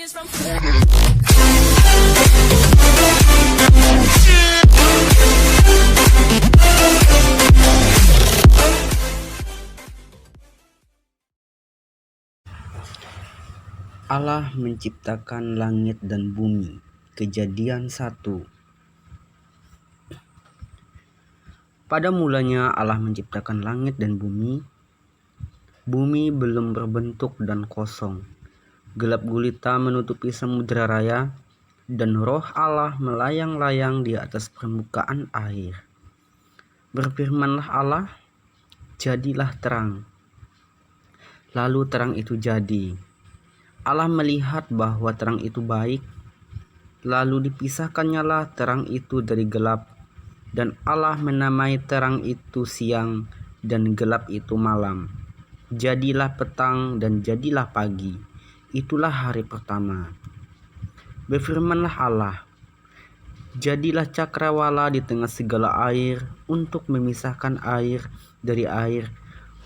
Allah menciptakan langit dan bumi. Kejadian 1. Pada mulanya Allah menciptakan langit dan bumi. Bumi belum berbentuk dan kosong. Gelap gulita menutupi samudera raya, dan roh Allah melayang-layang di atas permukaan air. Berfirmanlah Allah, jadilah terang. Lalu terang itu jadi. Allah melihat bahwa terang itu baik, lalu dipisahkannyalah terang itu dari gelap, dan Allah menamai terang itu siang, dan gelap itu malam. Jadilah petang dan jadilah pagi, itulah hari pertama. Berfirmanlah Allah, jadilah cakrawala di tengah segala air untuk memisahkan air dari air.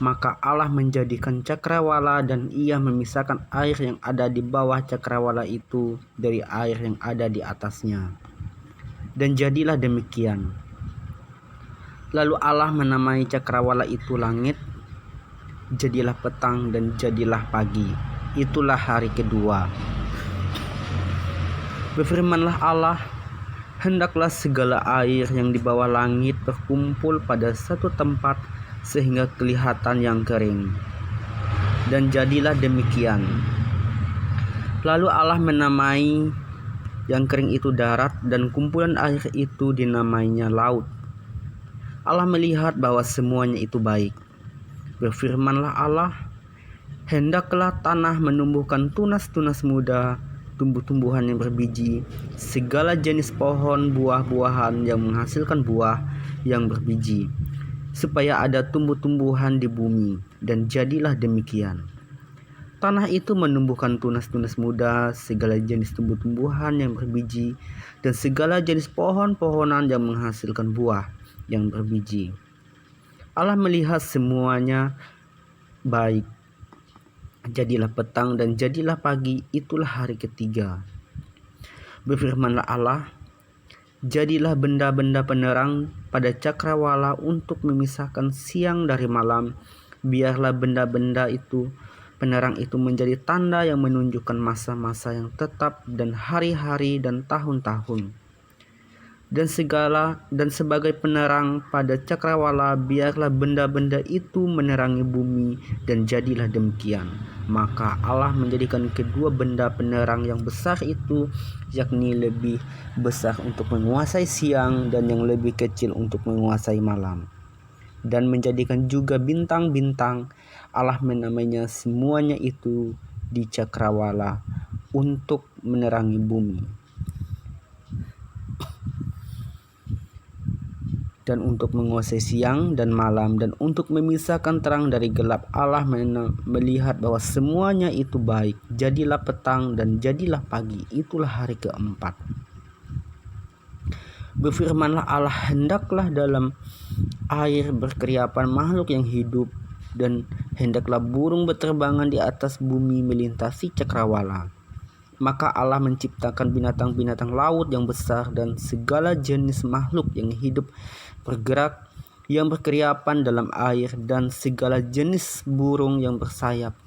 Maka Allah menjadikan cakrawala, dan ia memisahkan air yang ada di bawah cakrawala itu dari air yang ada di atasnya. Dan jadilah demikian. Lalu Allah menamai cakrawala itu langit. Jadilah petang dan jadilah pagi, itulah hari kedua. Berfirmanlah Allah, hendaklah segala air yang di bawah langit berkumpul pada satu tempat sehingga kelihatan yang kering. Dan jadilah demikian. Lalu Allah menamai yang kering itu darat, dan kumpulan air itu dinamainya laut. Allah melihat bahwa semuanya itu baik. Berfirmanlah Allah, hendaklah tanah menumbuhkan tunas-tunas muda, tumbuh-tumbuhan yang berbiji, segala jenis pohon buah-buahan yang menghasilkan buah yang berbiji, supaya ada tumbuh-tumbuhan di bumi. Dan jadilah demikian. Tanah itu menumbuhkan tunas-tunas muda, segala jenis tumbuh-tumbuhan yang berbiji, dan segala jenis pohon-pohonan yang menghasilkan buah yang berbiji. Allah melihat semuanya baik. Jadilah petang dan jadilah pagi, itulah hari ketiga. Berfirmanlah Allah, jadilah benda-benda penerang pada cakrawala untuk memisahkan siang dari malam. Biarlah benda-benda itu, penerang itu menjadi tanda yang menunjukkan masa-masa yang tetap dan hari-hari dan tahun-tahun. Dan sebagai penerang pada cakrawala, biarlah benda-benda itu menerangi bumi, dan jadilah demikian. Maka Allah menjadikan kedua benda penerang yang besar itu, yakni lebih besar untuk menguasai siang dan yang lebih kecil untuk menguasai malam. Dan menjadikan juga bintang-bintang. Allah menamainya semuanya itu di cakrawala untuk menerangi bumi, dan untuk menguasai siang dan malam, dan untuk memisahkan terang dari gelap. Allah melihat bahwa semuanya itu baik. Jadilah petang dan jadilah pagi, itulah hari keempat. Berfirmanlah Allah, hendaklah dalam air berkeriapan makhluk yang hidup, dan hendaklah burung berterbangan di atas bumi melintasi cakrawala. Maka Allah menciptakan binatang-binatang laut yang besar dan segala jenis makhluk yang hidup bergerak yang berkeriapan dalam air, dan segala jenis burung yang bersayap.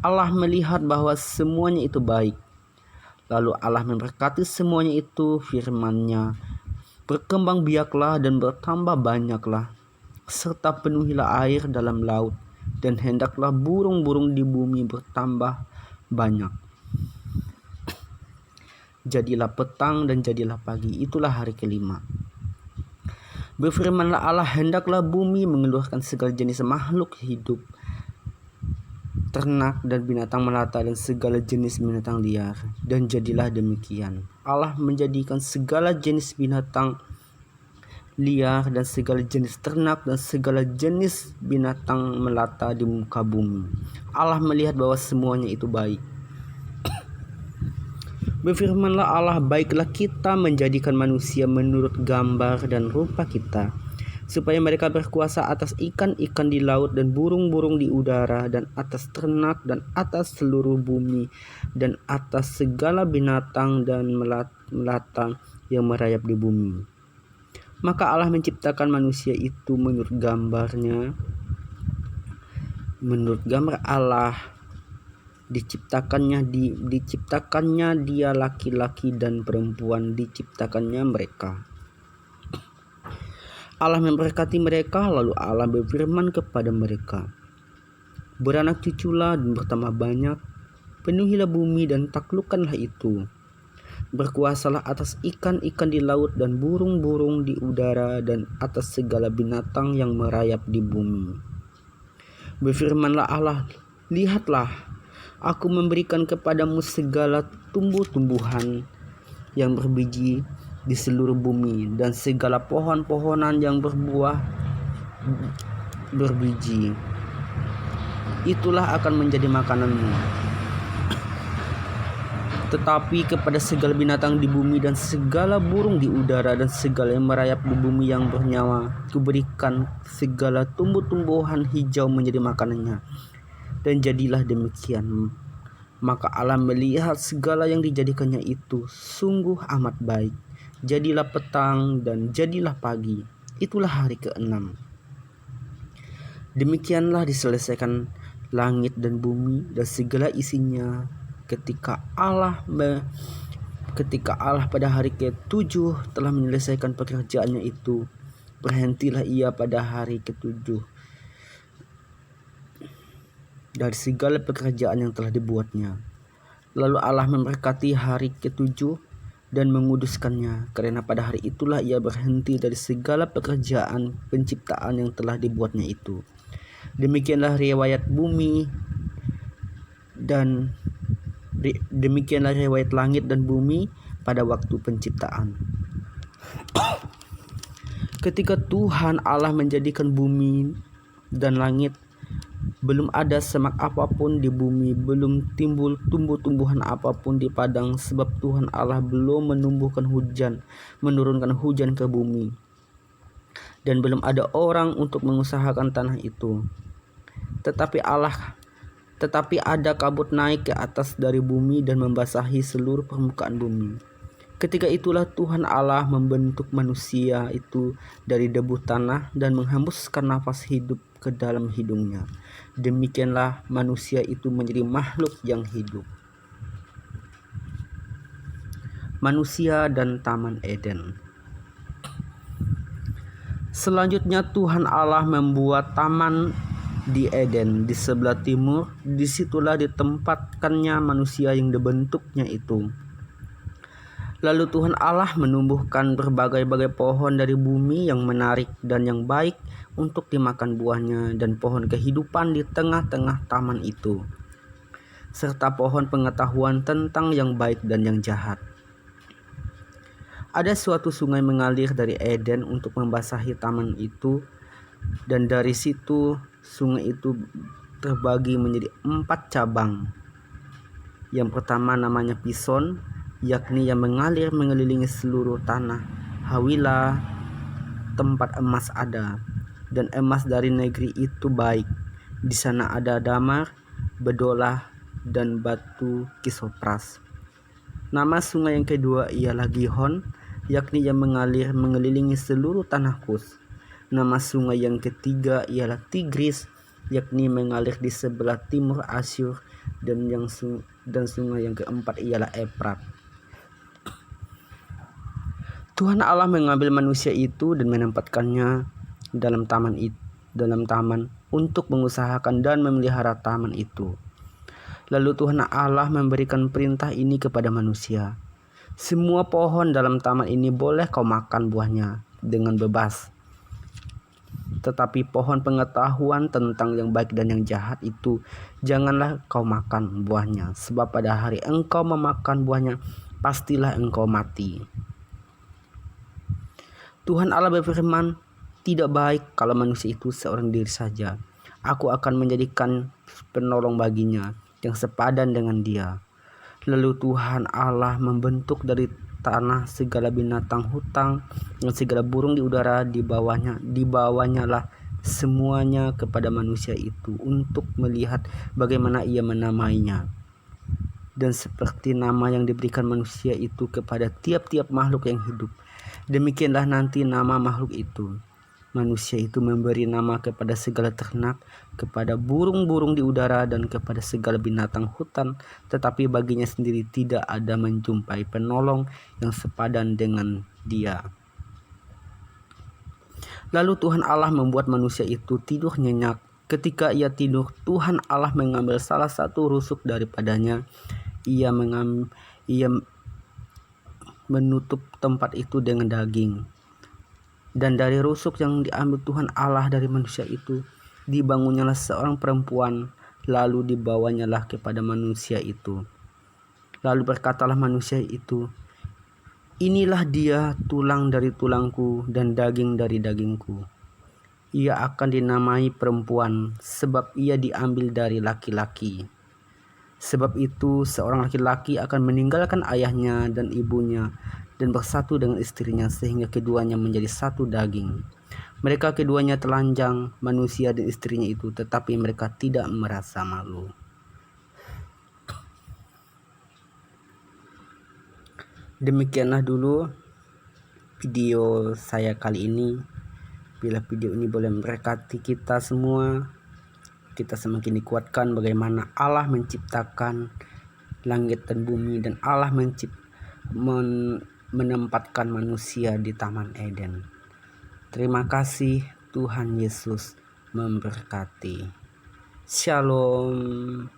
Allah melihat bahwa semuanya itu baik. Lalu Allah memberkati semuanya itu, firman-Nya, berkembang biaklah dan bertambah banyaklah, serta penuhilah air dalam laut, dan hendaklah burung-burung di bumi bertambah banyak. Jadilah petang dan jadilah pagi, itulah hari kelima. Berfirmanlah Allah, hendaklah bumi mengeluarkan segala jenis makhluk hidup, ternak dan binatang melata dan segala jenis binatang liar. Dan jadilah demikian. Allah menjadikan segala jenis binatang liar dan segala jenis ternak dan segala jenis binatang melata di muka bumi. Allah melihat bahwa semuanya itu baik. Berfirmanlah Allah, baiklah kita menjadikan manusia menurut gambar dan rupa kita, supaya mereka berkuasa atas ikan-ikan di laut dan burung-burung di udara dan atas ternak dan atas seluruh bumi dan atas segala binatang dan melata yang merayap di bumi. Maka Allah menciptakan manusia itu menurut gambar Allah. Diciptakannya dia laki-laki dan perempuan diciptakannya mereka. Allah memberkati mereka, lalu Allah berfirman kepada mereka, beranak cuculah dan bertambah banyak, penuhilah bumi dan taklukkanlah itu. Berkuasalah atas ikan-ikan di laut dan burung-burung di udara dan atas segala binatang yang merayap di bumi. Berfirmanlah Allah, lihatlah, aku memberikan kepadamu segala tumbuh-tumbuhan yang berbiji di seluruh bumi dan segala pohon-pohonan yang berbuah berbiji. Itulah akan menjadi makananmu. Tetapi kepada segala binatang di bumi dan segala burung di udara dan segala yang merayap di bumi yang bernyawa, kuberikan segala tumbuh-tumbuhan hijau menjadi makanannya. Dan jadilah demikian. Maka Allah melihat segala yang dijadikannya itu sungguh amat baik. Jadilah petang dan jadilah pagi. Itulah hari ke-6. Demikianlah diselesaikan langit dan bumi dan segala isinya ketika Allah pada hari ke-7 telah menyelesaikan pekerjaannya itu. Berhentilah ia pada hari ke-7 dari segala pekerjaan yang telah dibuatnya. Lalu Allah memberkati hari ke-7 dan menguduskannya, karena pada hari itulah ia berhenti dari segala pekerjaan penciptaan yang telah dibuatnya itu. Demikianlah riwayat langit dan bumi pada waktu penciptaan. Ketika Tuhan Allah menjadikan bumi dan langit, belum ada semak apapun di bumi, belum timbul tumbuh-tumbuhan apapun di padang, sebab Tuhan Allah belum menurunkan hujan ke bumi, dan belum ada orang untuk mengusahakan tanah itu. Tetapi ada kabut naik ke atas dari bumi dan membasahi seluruh permukaan bumi. Ketika itulah Tuhan Allah membentuk manusia itu dari debu tanah dan menghembuskan nafas hidup ke dalam hidungnya. Demikianlah manusia itu menjadi makhluk yang hidup. Manusia dan Taman Eden. Selanjutnya Tuhan Allah membuat taman di Eden di sebelah timur. Disitulah ditempatkannya manusia yang dibentuknya itu. Lalu Tuhan Allah menumbuhkan berbagai-bagai pohon dari bumi yang menarik dan yang baik untuk dimakan buahnya, dan pohon kehidupan di tengah-tengah taman itu, serta pohon pengetahuan tentang yang baik dan yang jahat. Ada suatu sungai mengalir dari Eden untuk membasahi taman itu, dan dari situ sungai itu terbagi menjadi 4 cabang. Yang pertama namanya Pison, yakni yang mengalir mengelilingi seluruh tanah Hawila, tempat emas ada, dan emas dari negeri itu baik. Di sana ada damar, bedolah, dan batu kisopras. Nama sungai yang kedua ialah Gihon, yakni yang mengalir mengelilingi seluruh tanah Kus. Nama sungai yang ketiga ialah Tigris, yakni mengalir di sebelah timur Asyur, dan sungai yang keempat ialah Efrat. Tuhan Allah mengambil manusia itu dan menempatkannya dalam taman untuk mengusahakan dan memelihara taman itu. Lalu Tuhan Allah memberikan perintah ini kepada manusia. Semua pohon dalam taman ini boleh kau makan buahnya dengan bebas. Tetapi pohon pengetahuan tentang yang baik dan yang jahat itu janganlah kau makan buahnya, sebab pada hari engkau memakan buahnya pastilah engkau mati. Tuhan Allah berfirman, tidak baik kalau manusia itu seorang diri saja. Aku akan menjadikan penolong baginya yang sepadan dengan dia. Lalu Tuhan Allah membentuk dari tanah, segala binatang hutan, dan segala burung di udara dibawanya lah semuanya kepada manusia itu untuk melihat bagaimana ia menamainya. Dan seperti nama yang diberikan manusia itu kepada tiap-tiap makhluk yang hidup, demikianlah nanti nama makhluk itu. Manusia itu memberi nama kepada segala ternak, kepada burung-burung di udara, dan kepada segala binatang hutan, tetapi baginya sendiri tidak ada menjumpai penolong yang sepadan dengan dia. Lalu Tuhan Allah membuat manusia itu tidur nyenyak. Ketika ia tidur, Tuhan Allah mengambil salah satu rusuk daripadanya. Ia menutup tempat itu dengan daging. Dan dari rusuk yang diambil Tuhan Allah dari manusia itu, dibangunnyalah seorang perempuan, lalu dibawanyalah kepada manusia itu. Lalu berkatalah manusia itu, inilah dia, tulang dari tulangku dan daging dari dagingku. Ia akan dinamai perempuan, sebab ia diambil dari laki-laki. Sebab itu seorang laki-laki akan meninggalkan ayahnya dan ibunya dan bersatu dengan istrinya, sehingga keduanya menjadi satu daging. Mereka keduanya telanjang, manusia dan istrinya itu, tetapi mereka tidak merasa malu. Demikianlah dulu video saya kali ini. Bila video ini boleh memberkati kita semua, kita semakin dikuatkan bagaimana Allah menciptakan langit dan bumi, dan Allah menempatkan manusia di Taman Eden. Terima kasih, Tuhan Yesus memberkati. Shalom.